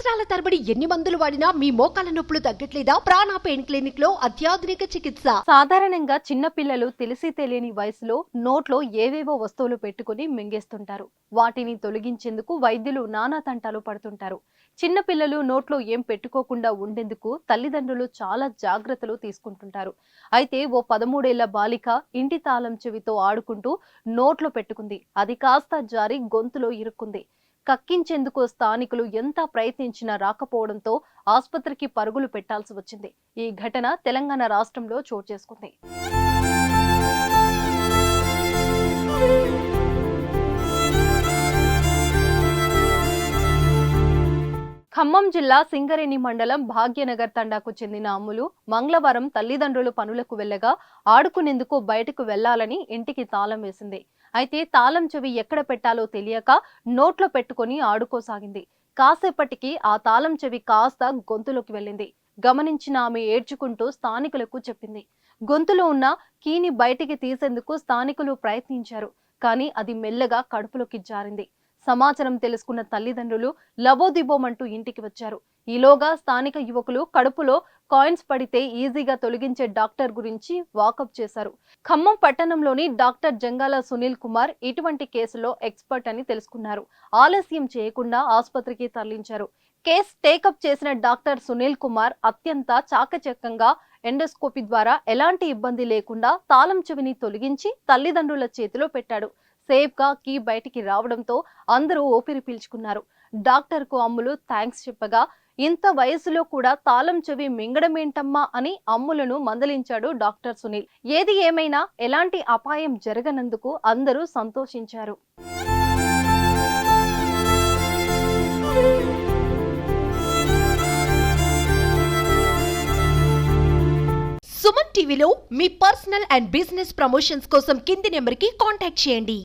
సంవత్సరాల తరబడి ఎన్ని మందులు వాడినా మీ మోకాల నొప్పులు తగ్గట్లేదా? ప్రాణ పెయిన్ క్లినిక్ లో అత్యాధునిక చికిత్స. సాధారణంగా చిన్న పిల్లలు తెలిసి తెలియని వయసులో నోట్లో ఏవేవో వస్తువులు పెట్టుకుని మింగేస్తుంటారు. వాటిని తొలగించేందుకు వైద్యులు నానా తంటాలు పడుతుంటారు. చిన్న పిల్లలు నోట్లో ఏం పెట్టుకోకుండా ఉండేందుకు తల్లిదండ్రులు చాలా జాగ్రత్తలు తీసుకుంటుంటారు. అయితే ఓ 13 ఏళ్ల బాలిక ఇంటి తాళం చెవితో ఆడుకుంటూ నోట్లో పెట్టుకుంది. అది కాస్త జారి గొంతులో ఇరుక్కుంది. కక్కించేందుకు స్థానికులు ఎంత ప్రయత్నించినా రాకపోవడంతో ఆసుపత్రికి పరుగులు పెట్టాల్సి వచ్చింది. ఈ ఘటన తెలంగాణ రాష్ట్రంలో చోటు చేసుకుంది. ఖమ్మం జిల్లా సింగరేణి మండలం భాగ్యనగర్ తండాకు చెందిన అమ్ములు మంగళవారం తల్లిదండ్రులు పనులకు వెళ్లగా ఆడుకునేందుకు బయటకు వెళ్లాలని ఇంటికి తాళం వేసింది. అయితే తాళం చెవి ఎక్కడ పెట్టాలో తెలియక నోట్లో పెట్టుకుని ఆడుకోసాగింది. కాసేపటికి ఆ తాళం చెవి కాస్త గొంతులోకి వెళ్ళింది. గమనించిన ఆమె ఏడ్చుకుంటూ స్థానికులకు చెప్పింది. గొంతులో ఉన్న కీని బయటికి తీసేందుకు స్థానికులు ప్రయత్నించారు. కానీ అది మెల్లగా కడుపులోకి జారింది. సమాచారం తెలుసుకున్న తల్లిదండ్రులు లబోదిబోమంటూ ఇంటికి వచ్చారు. ఈలోగా స్థానిక యువకులు కడుపులో కాయిన్స్ పడితే ఈజీగా తొలగించే డాక్టర్ గురించి వాకప్ చేశారు. ఖమ్మం పట్టణంలోని డాక్టర్ జంగాల సునీల్ కుమార్ ఇటువంటి కేసులో ఎక్స్పర్ట్ అని తెలుసుకున్నారు. ఆలస్యం చేయకుండా ఆసుపత్రికి తరలించారు. కేసు టేకప్ చేసిన డాక్టర్ సునీల్ కుమార్ అత్యంత చాకచక్యంగా ఎండోస్కోపీ ద్వారా ఎలాంటి ఇబ్బంది లేకుండా తాళం చెవిని తొలగించి తల్లిదండ్రుల చేతిలో పెట్టాడు. సేఫ్ గా కీ బయటికి రావడంతో అందరూ ఊపిరి పీల్చుకున్నారు. డాక్టర్ కు అమ్ములు థ్యాంక్స్ చెప్పగా, ఇంత వయసులో కూడా తాళం చెవి మింగడమేంటమ్మా అని అమ్ములను మందలించాడు డాక్టర్ సునీల్. ఏది ఏమైనా ఎలాంటి అపాయం జరగనందుకు అందరూ సంతోషించారు. సుమన్ టీవీలో మీ పర్సనల్ అండ్ బిజినెస్ ప్రమోషన్స్ కోసం కింది నెంబర్కి కాంటాక్ట్ చేయండి.